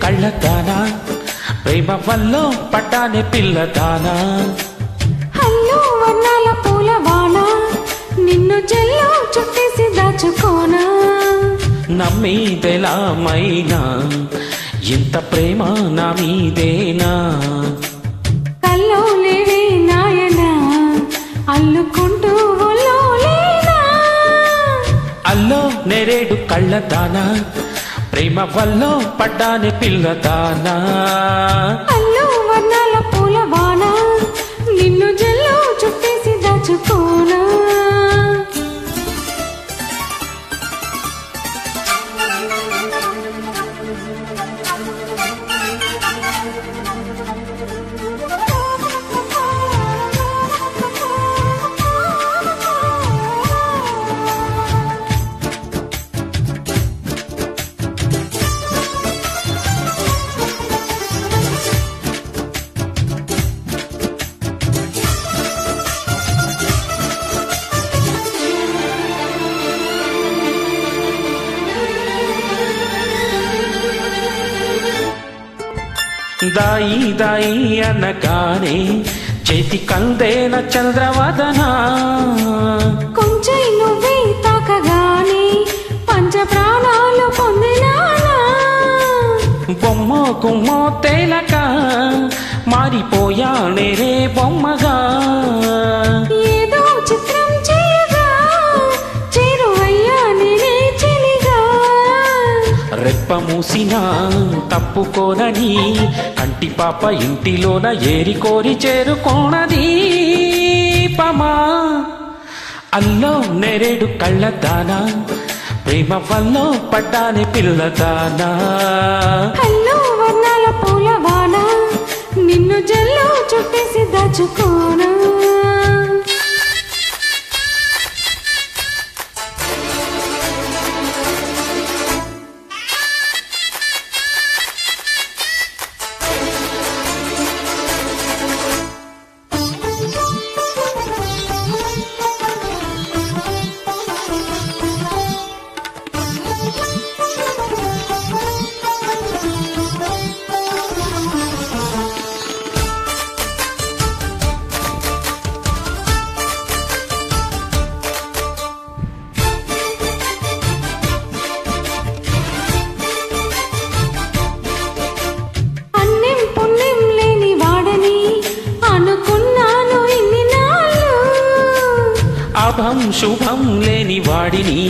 కళ్ళదానా ప్రేమ వల్లో పడ్డానే పిల్లదానా హల్లో వర్ణాల పూలవాన నిన్ను జల్లో చుట్టేసి దాచుకోనా నమ్మీదెలా మైనా ఇంత ప్రేమ నా మీదేనా కల్లో లేవే నాయనా అల్లుకుంటూ ఒళ్ళోలేనా అల్లో నేరేడు కళ్ళదానా ప్రేమ వల్లో పడ్డానే పిల్లదానా హల్లో వర్ణాల పూలవాన నిన్ను జల్లో చుట్టేసి దాచుకోనా దాయి దాయి అనగానే చేతి కందేన చంద్రవదనా కొంచెం నువ్వే తాకగానే పంచ ప్రాణాలు పొందినానా బొమ్మ గుమ్మ తేలక మారిపోయానే రే బొమ్మగా ఏదో చిత్రం చేయగా చేరువయ్యా నేనే చెలిగా రెప్ప మూసినా తప్పుకోనని కంటి పాప ఇంటిలోన ఏరి కోరి చేరుకోనది పమా అల్లో నేరేడు కళ్ళదానా ప్రేమ వల్లో పడ్డానే పిల్లదానా హల్లో వర్ణాల పూలవాన నిన్ను జల్లో చుట్టేసి దాచుకోనా అభం శుభం లేని వాడిని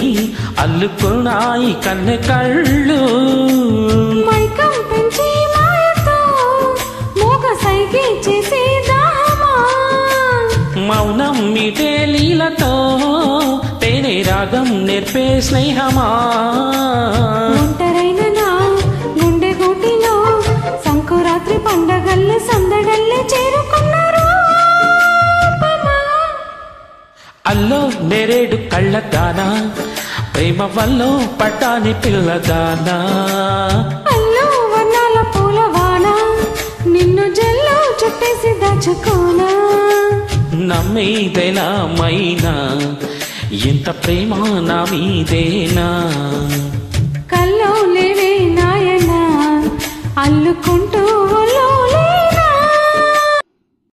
అల్లుకున్నాయి కన్నె కళ్ళు మైకం పెంచి మాయతో మోగ సైకి చేసే దామా మౌనం మీటే లీలతో తేనె రాగం నేర్పే స్నేహమా ఒంటరైన నా గుండె గూటిలో సంకురాత్రి పండగల్లే సందడల్లే చేరుకున్నారు అల్లో నేరేడు కళ్ళదానా ప్రేమ వల్లో పడ్డాని పిల్లదానా అల్లో వర్ణాల పూలవాన నిన్ను జల్లో చుట్టేసి దాచుకోనా నమ్మేదెలా మైనా ఇంత ప్రేమ నా మీదేనా కల్లో లేవే నాయనా అల్లుకుంటూ